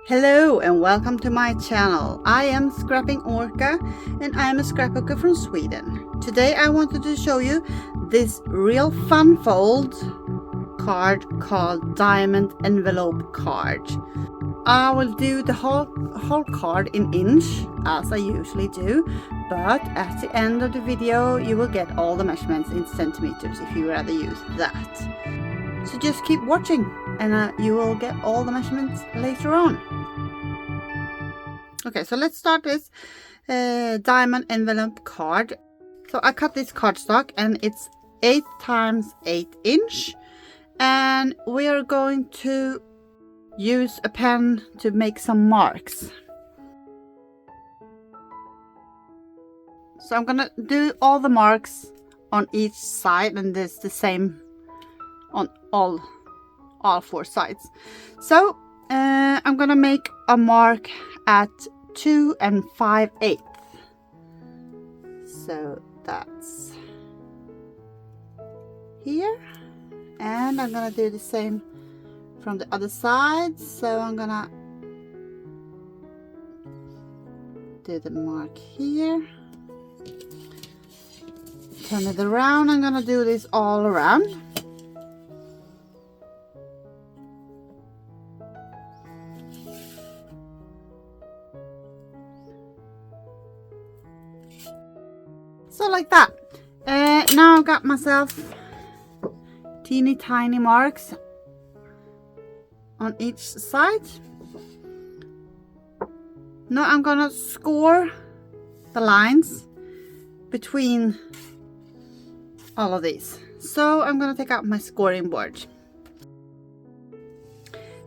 Hello and welcome to my channel. I am Scrapping Orca and I am a scrapbooker from Sweden. Today I wanted to show you this real fun fold card called Diamond Envelope Card. I will do the whole card in inch as I usually do, but at the end of the video you will get all the measurements in centimeters if you rather use that. So just keep watching and you will get all the measurements later on. Okay, so let's start this diamond envelope card. So I cut this cardstock and it's 8 times 8 inch, and we are going to use a pen to make some marks. So I'm gonna do all the marks on each side, and it's the same on all 4 sides. So I'm gonna make a mark at 2 5/8. So that's here, and I'm gonna do the same from the other side. So I'm gonna do the mark here, turn it around. I'm gonna do this all around. So like that. Now I've got myself teeny tiny marks on each side. Now I'm gonna score the lines between all of these. So I'm gonna take out my scoring board.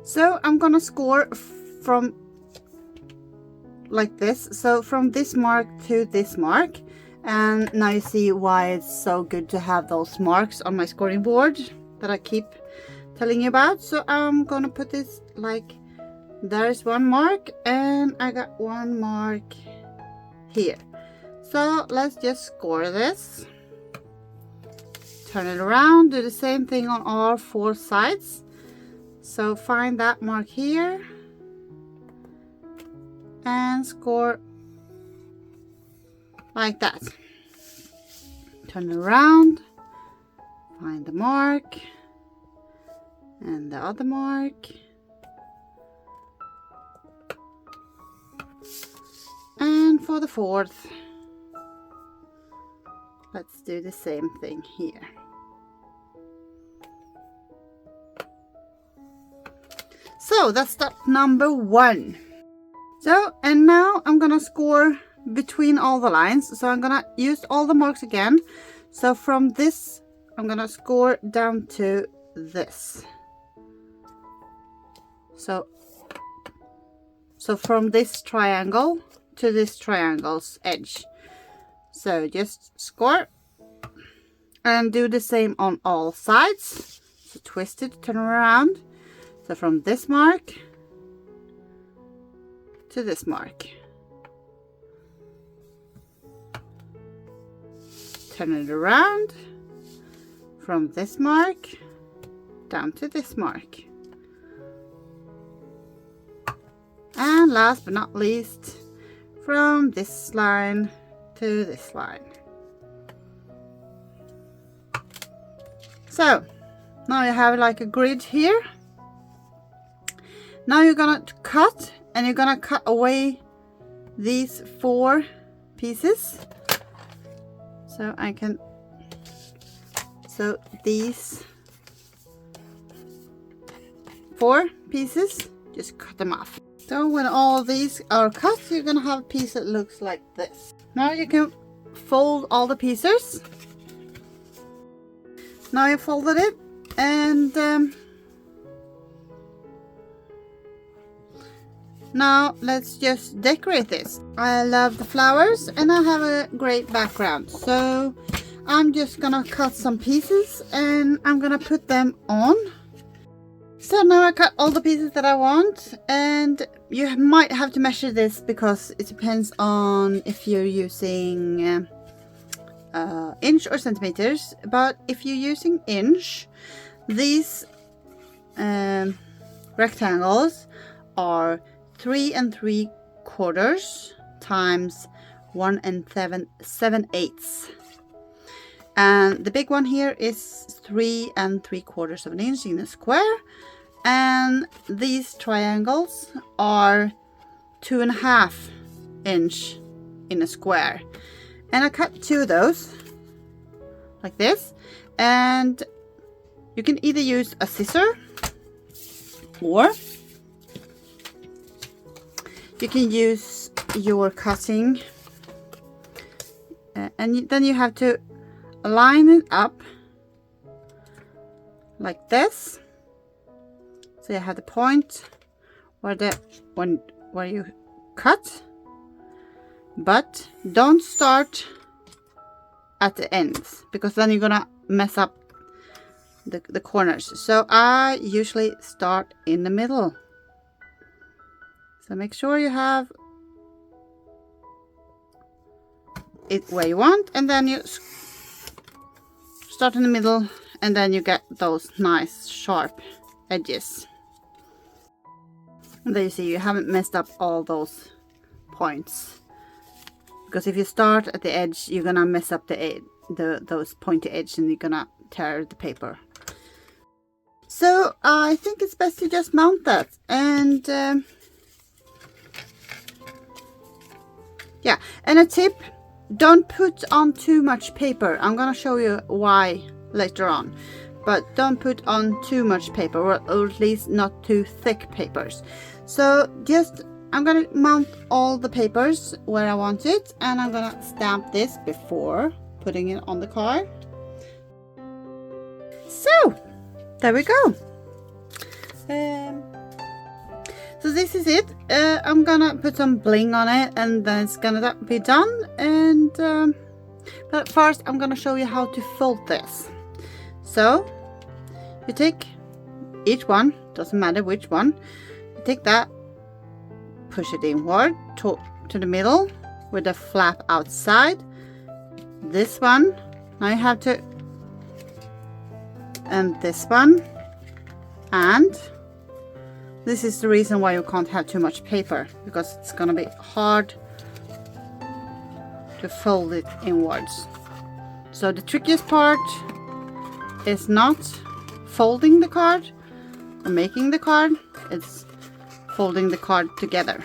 So I'm gonna score from like this. So from this mark to this mark. And now you see why it's so good to have those marks on my scoring board that I keep telling you about. So I'm gonna put this like, there's one mark and I got one mark here. So let's just score this. Turn it around, do the same thing on all 4 sides. So find that mark here and score like that. Turn it around, find the mark and the other mark, and for the 4th let's do the same thing here. So that's step number 1. So, and now I'm gonna score between all the lines. So I'm gonna use all the marks again. So from this I'm gonna score down to this. So from this triangle to this triangle's edge. So just score and do the same on all sides. So twist it, turn around. So from this mark to this mark. Turn it around from this mark down to this mark. And last but not least, from this line to this line. So now you have like a grid here. Now you're gonna cut, and you're gonna cut away these 4 pieces. So so these 4 pieces, just cut them off. So when all these are cut, you're gonna have a piece that looks like this. Now you can fold all the pieces. Now you folded it, and now let's just decorate this. I love the flowers and I have a great background. So I'm just gonna cut some pieces and I'm gonna put them on. So now I cut all the pieces that I want, and you might have to measure this because it depends on if you're using inch or centimeters. But if you're using inch, these rectangles are 3 3/4 times 1 7/8. And the big one here is 3 3/4 of an inch in a square. And these triangles are 2.5 inch in a square. And I cut 2 of those like this. And you can either use a scissor or you can use your cutting, and then you have to line it up like this. So you have the point where you cut, but don't start at the ends, because then you're gonna mess up the corners. So I usually start in the middle. So make sure you have it where you want, and then you start in the middle, and then you get those nice sharp edges. And there you see you haven't messed up all those points, because if you start at the edge, you're gonna mess up those pointy edges, and you're gonna tear the paper. So I think it's best to just mount that. And yeah, and a tip, don't put on too much paper. I'm gonna show you why later on, but don't put on too much paper, or at least not too thick papers. So just, I'm gonna mount all the papers where I want it, and I'm gonna stamp this before putting it on the card. So there we go. So this is it. I'm gonna put some bling on it, and then it's gonna be done. And but first I'm gonna show you how to fold this. So you take each one, doesn't matter which one, you take that, push it inward to the middle with the flap outside. This one, now you have to, and this one, and this is the reason why you can't have too much paper, because it's gonna be hard to fold it inwards. So the trickiest part is not folding the card or making the card, it's folding the card together.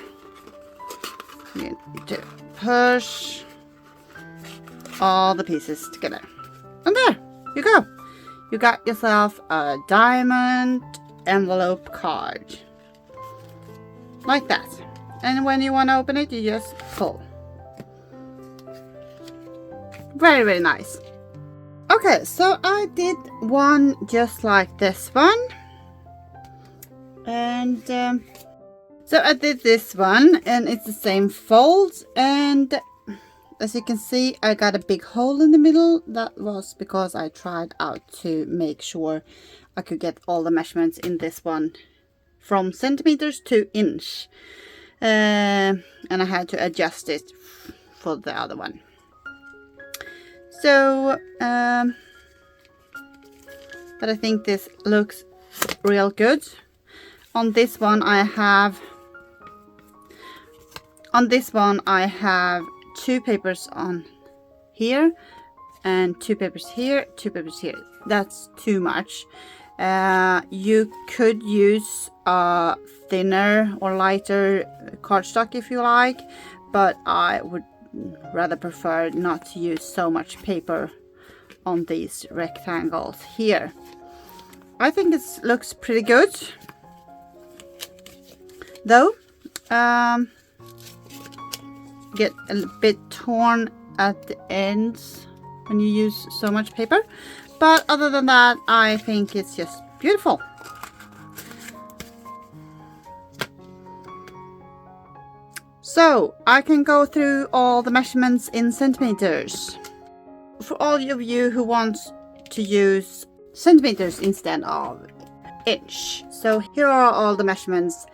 You need to push all the pieces together. And there you go. You got yourself a diamond envelope card. Like that. And when you want to open it, you just pull. Very, very nice. Okay, so I did one just like this one. And so I did this one, and it's the same fold. And as you can see, I got a big hole in the middle. That was because I tried out to make sure I could get all the measurements in this one from centimeters to inch. And I had to adjust it for the other one. So, but I think this looks real good. On this one I have two papers on here, and two papers here, two papers here. That's too much. You could use a thinner or lighter cardstock if you like, but I would rather prefer not to use so much paper on these rectangles here. I think it looks pretty good, though. Get a bit torn at the ends when you use so much paper, but other than that, I think it's just beautiful. So I can go through all the measurements in centimeters for all of you who want to use centimeters instead of inch. So here are all the measurements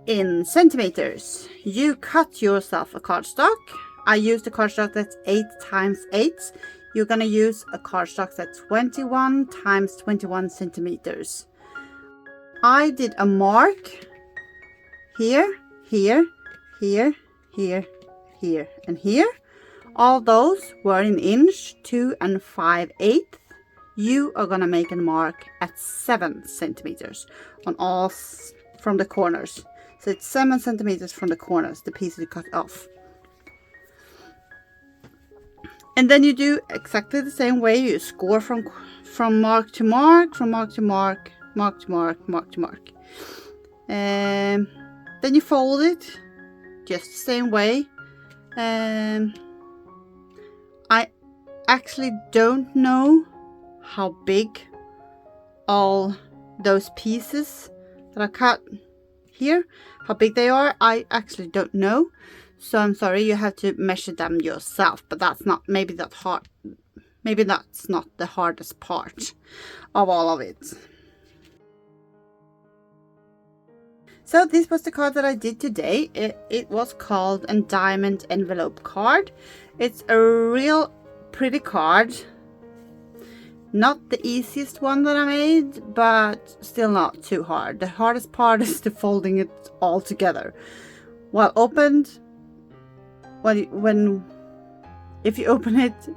in centimeters. You cut yourself a cardstock. I used a cardstock that's 8 times 8. You're gonna use a cardstock that's 21 times 21 centimeters. I did a mark here here, here, here, here, and here. All those were in inch 2 5/8. You are gonna make a mark at 7 centimeters on all from the corners. So it's 7 centimeters from the corners, the pieces you cut off. And then you do exactly the same way. You score from mark to mark, from mark to mark, mark to mark, mark to mark. Then you fold it just the same way. I actually don't know how big all those pieces that are cut here, how big they are. I actually don't know, so I'm sorry, you have to measure them yourself, but that's not maybe that hard. Maybe that's not the hardest part of all of it. So this was the card that I did today. It was called a diamond envelope card. It's a real pretty card. Not the easiest one that I made, but still not too hard. The hardest part is the folding it all together. While opened, if you open it,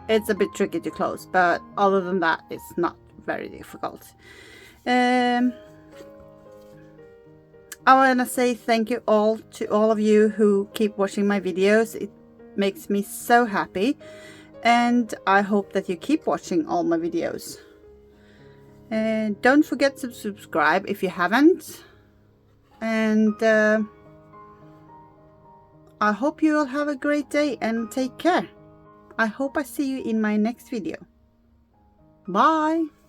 it's a bit tricky to close, but other than that, it's not very difficult. I want to say thank you all to all of you who keep watching my videos. It makes me so happy, and I hope that you keep watching all my videos. And don't forget to subscribe if you haven't. And I hope you all have a great day and take care. I hope I see you in my next video. Bye!